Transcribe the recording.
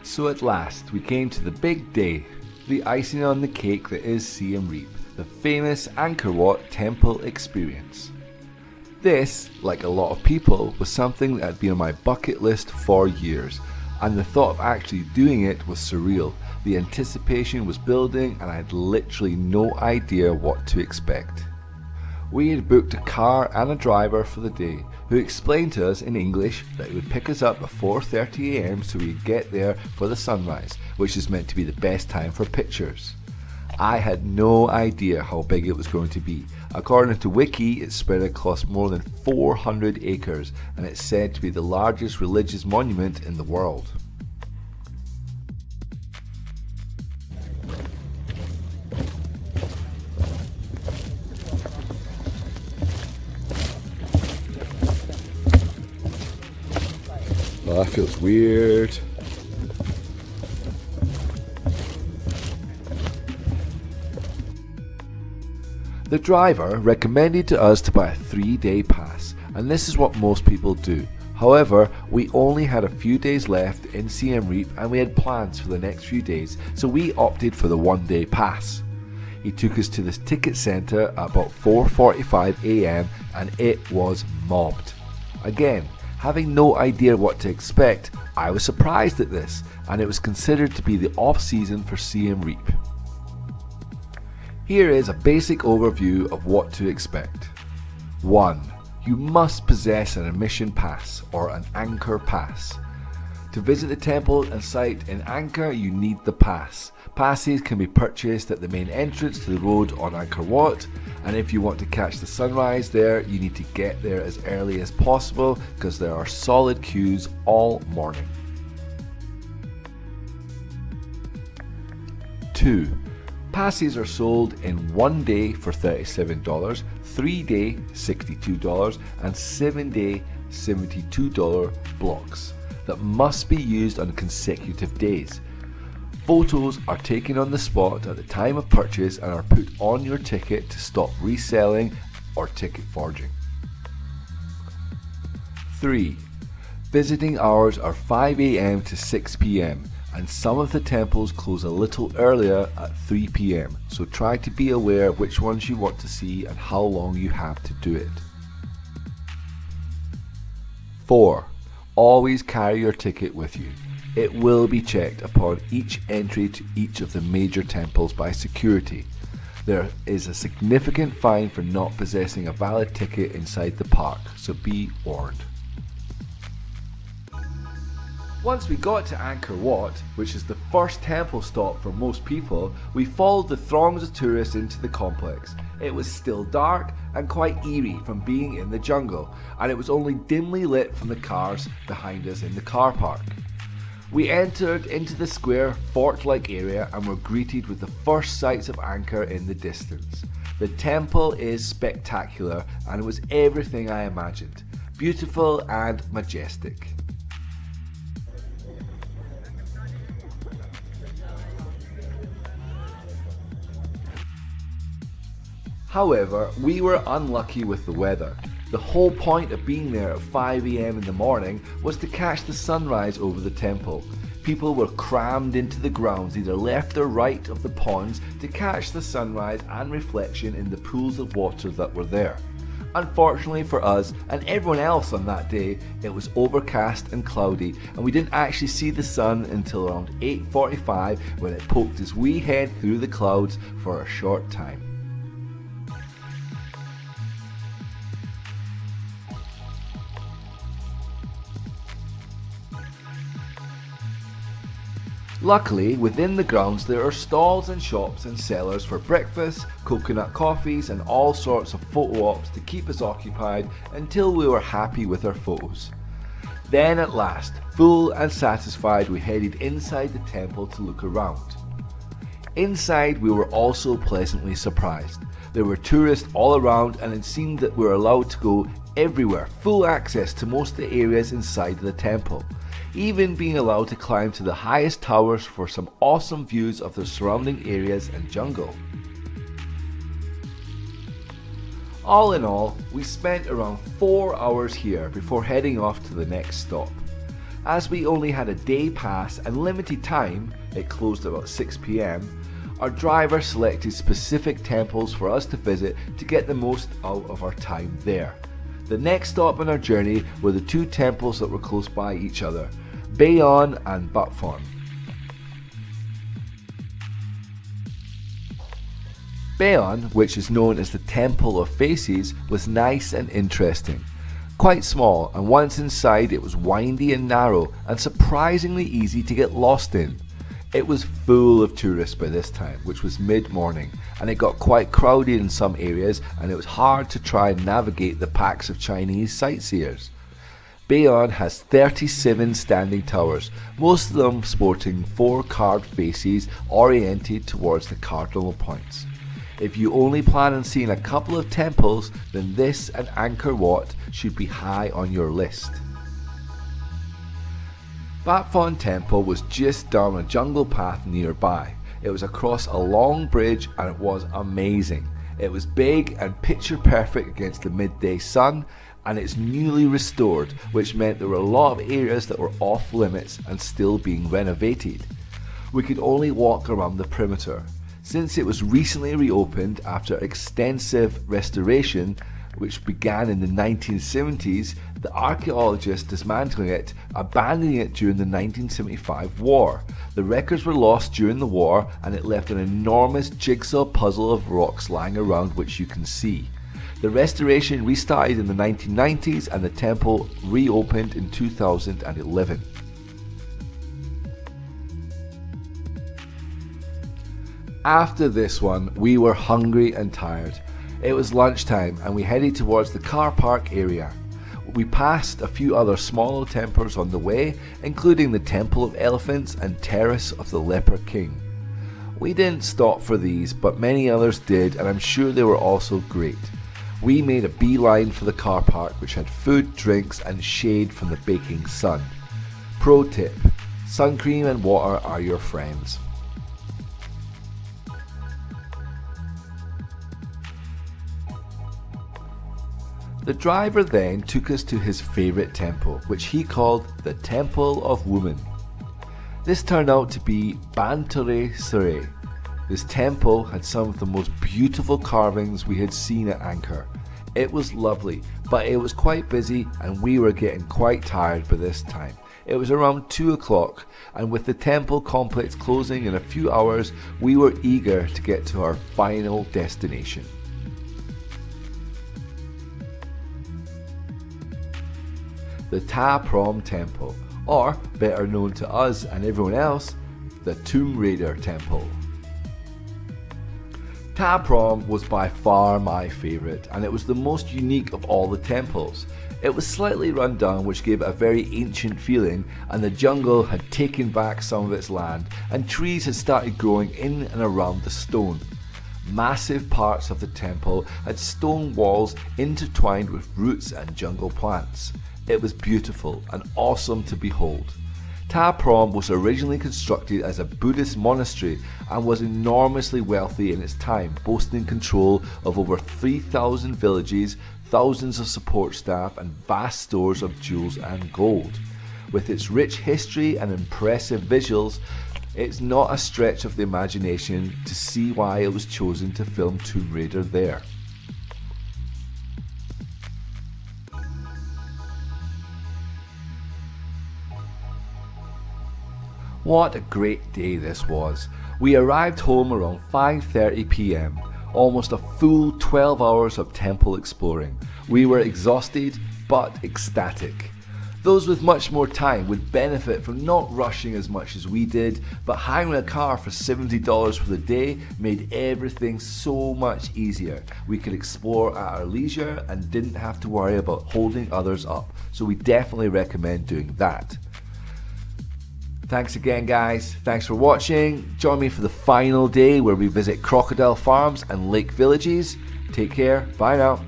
So at last we came to the big day, the icing on the cake that is Siem Reap, the famous Angkor Wat temple experience. This, like a lot of people, was something that had been on my bucket list for years, and the thought of actually doing it was surreal. The anticipation was building and I had literally no idea what to expect. We had booked a car and a driver for the day, who explained to us in English that he would pick us up at 4:30 AM so we'd get there for the sunrise, which is meant to be the best time for pictures. I had no idea how big it was going to be. According to Wiki, it's spread across more than 400 acres and it's said to be the largest religious monument in the world. Oh, that feels weird. The driver recommended to us to buy a 3-day pass, and this is what most people do. However, we only had a few days left in Siem Reap and we had plans for the next few days, so we opted for the 1-day pass. He took us to this ticket centre at about 4:45 AM and it was mobbed. Again, having no idea what to expect, I was surprised at this, and it was considered to be the off-season for Siem Reap. Here is a basic overview of what to expect. 1. You must possess an admission pass or an Angkor pass. To visit the temple and site in Angkor, you need the pass. Passes can be purchased at the main entrance to the road on Angkor Wat, and if you want to catch the sunrise there, you need to get there as early as possible because there are solid queues all morning. 2. Passes are sold in 1 day for $37, 3 day $62, and 7 day $72 blocks that must be used on consecutive days. Photos are taken on the spot at the time of purchase and are put on your ticket to stop reselling or ticket forging. 3. Visiting hours are 5 AM to 6 PM, and some of the temples close a little earlier at 3 PM, so try to be aware of which ones you want to see and how long you have to do it. 4. Always carry your ticket with you. It will be checked upon each entry to each of the major temples by security. There is a significant fine for not possessing a valid ticket inside the park, so be warned. Once we got to Angkor Wat, which is the first temple stop for most people, we followed the throngs of tourists into the complex. It was still dark and quite eerie from being in the jungle, and it was only dimly lit from the cars behind us in the car park. We entered into the square fort-like area and were greeted with the first sights of Angkor in the distance. The temple is spectacular and it was everything I imagined. Beautiful and majestic. However, we were unlucky with the weather. The whole point of being there at 5 AM in the morning was to catch the sunrise over the temple. People were crammed into the grounds either left or right of the ponds to catch the sunrise and reflection in the pools of water that were there. Unfortunately for us and everyone else on that day, it was overcast and cloudy and we didn't actually see the sun until around 8:45 when it poked its wee head through the clouds for a short time. Luckily, within the grounds there are stalls and shops and cellars for breakfast, coconut coffees and all sorts of photo ops to keep us occupied until we were happy with our photos. Then at last, full and satisfied, we headed inside the temple to look around. Inside we were also pleasantly surprised. There were tourists all around and it seemed that we were allowed to go everywhere, full access to most of the areas inside the temple. Even being allowed to climb to the highest towers for some awesome views of the surrounding areas and jungle. All in all, we spent around 4 hours here before heading off to the next stop. As we only had a day pass and limited time, it closed at about 6 p.m, our driver selected specific temples for us to visit to get the most out of our time there. The next stop on our journey were the two temples that were close by each other, Bayon and Batphon. Bayon, which is known as the Temple of Faces, was nice and interesting. Quite small, and once inside it was windy and narrow and surprisingly easy to get lost in. It was full of tourists by this time, which was mid-morning, and it got quite crowded in some areas, and it was hard to try and navigate the packs of Chinese sightseers. Bayon has 37 standing towers, most of them sporting 4 carved faces oriented towards the cardinal points. If you only plan on seeing a couple of temples, then this and Angkor Wat should be high on your list. Batphon Temple was just down a jungle path nearby. It was across a long bridge and it was amazing. It was big and picture perfect against the midday sun, and it's newly restored, which meant there were a lot of areas that were off limits and still being renovated. We could only walk around the perimeter. Since it was recently reopened after extensive restoration, which began in the 1970s, the archaeologists dismantling it, abandoning it during the 1975 war. The records were lost during the war, and it left an enormous jigsaw puzzle of rocks lying around which you can see. The restoration restarted in the 1990s and the temple reopened in 2011. After this one, we were hungry and tired. It was lunchtime and we headed towards the car park area. We passed a few other smaller temples on the way, including the Temple of Elephants and Terrace of the Leper King. We didn't stop for these, but many others did, and I'm sure they were also great. We made a beeline for the car park, which had food, drinks and shade from the baking sun. Pro tip: sun cream and water are your friends. The driver then took us to his favourite temple, which he called the Temple of Woman. This turned out to be Bantare Sere. This temple had some of the most beautiful carvings we had seen at Angkor. It was lovely, but it was quite busy and we were getting quite tired by this time. It was around 2 o'clock, and with the temple complex closing in a few hours, we were eager to get to our final destination. The Ta Prohm Temple, or better known to us and everyone else, the Tomb Raider Temple. Ta Prohm was by far my favourite, and it was the most unique of all the temples. It was slightly run down, which gave it a very ancient feeling, and the jungle had taken back some of its land, and trees had started growing in and around the stone. Massive parts of the temple had stone walls intertwined with roots and jungle plants. It was beautiful and awesome to behold. Ta Prohm was originally constructed as a Buddhist monastery and was enormously wealthy in its time, boasting control of over 3,000 villages, thousands of support staff and vast stores of jewels and gold. With its rich history and impressive visuals, it's not a stretch of the imagination to see why it was chosen to film Tomb Raider there. What a great day this was. We arrived home around 5:30 p.m, almost a full 12 hours of temple exploring. We were exhausted but ecstatic. Those with much more time would benefit from not rushing as much as we did, but hiring a car for $70 for the day made everything so much easier. We could explore at our leisure and didn't have to worry about holding others up, so we definitely recommend doing that. Thanks again guys, thanks for watching. Join me for the final day where we visit crocodile farms and lake villages. Take care, bye now.